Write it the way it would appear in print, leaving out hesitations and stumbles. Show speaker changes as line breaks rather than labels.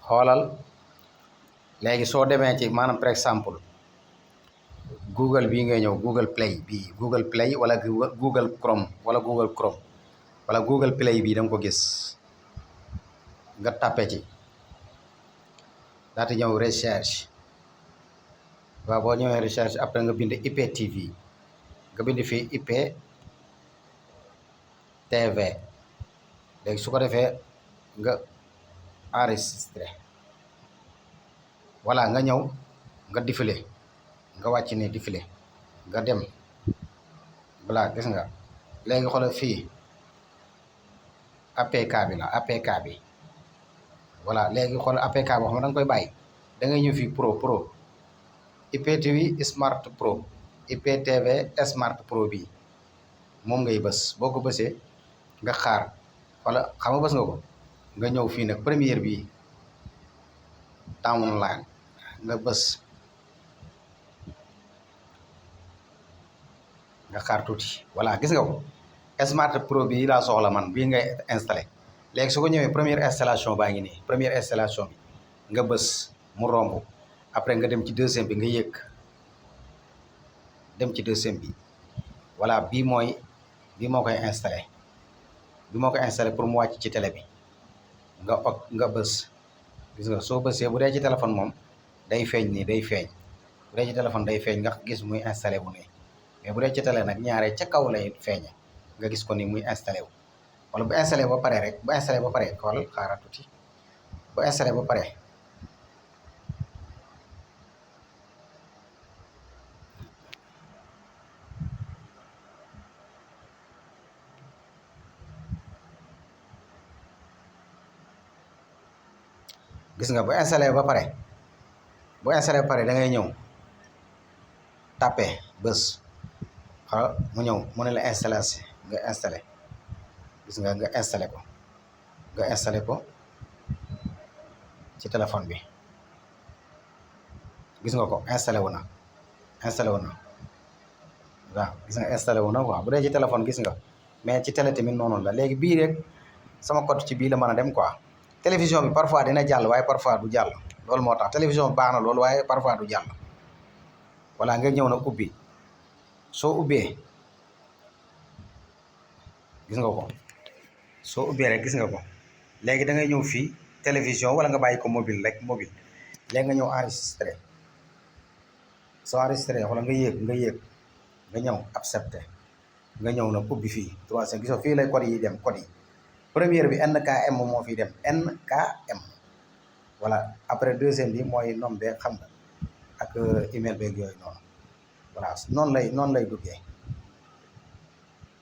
xoolal léegi soo demee ci maanaam par exemple Google bii ngay ñëw Google Play bii Google Play wala Google Chrome wala Google Play bii da nga ko gis nga tàppe ci daati ñëw recherche waaw boo ñëwee recherche après nga bind IPTV nga bind fii IPTV léegi su ko defee nga enregistré voilà nga ñëw nga défilé nga wàcc ne défilé nga dem voilà gis nga léegi xoolal fii APK bi la APK bi voilà léegi xoolal APK boo xam ne da nga koy bàyyi da ngay ñëw fii pro IPTV Smart Pro IPTV Smart Pro bi moom ngay bës boo ko bësee nga xaar wala xam nga bës nga ko nga ñëw fii nag première bi downline nga bës nga xaar tuuti voilà gis nga ko Smart Pro bi laa soxla man bii ngay installé léegi su ko ñëwee première installation baa ngi nii première installation bi nga bës mu romb après nga dem ci deuxième bi nga yëg dem ci deuxième bi voilà bii moo koy installé pour mu wàcc ci télé bi nga bës gis nga soo bësee bu dee ci téléphone moom day feeñ nii day feeñ bu dee ci téléphone day feeñ nga gis muy installé wu nii mais bu dee ci télé nag ñaare ca kaw lay feeñe nga gis ko ni muy installé wu wala bu installé ba pare rek bu installé ba pare xool xaaral tuuti bu installé ba pare gis nga bu installé ba pare da ngay ñëw tapé bës xaw mu ñëw mu ne la installé nga installé gis nga installé ko ci téléphone bi gis nga ko installé wu na waaw gis nga installé wu na waaw bu dee ci téléphone gis nga mais ci télé tamit noonu la léegi bii rek sama code ci bii la mën a dem quoi télévision bi parfois dina jàll waaye parfois du jàll loolu moo tax télévision bi baax na loolu waaye parfois du jàll voilà nga ñëw nag ubbi soo ubbee gis nga ko soo ubbee rek gis nga ko léegi da ngay ñëw fii télévision wala nga bàyyi ko mobile léegi nga ñëw enregistré soo enregistré wala nga yéeg nga ñëw accepté nga ñëw nag ubbi fii 3 gis nga fii lay code yi dem code yi première bi NKM moo fi dem NKM voilà après deuxième bi mooy nom beeg xam nga ak email beeg yooyu noonu voilà noonu lay duggee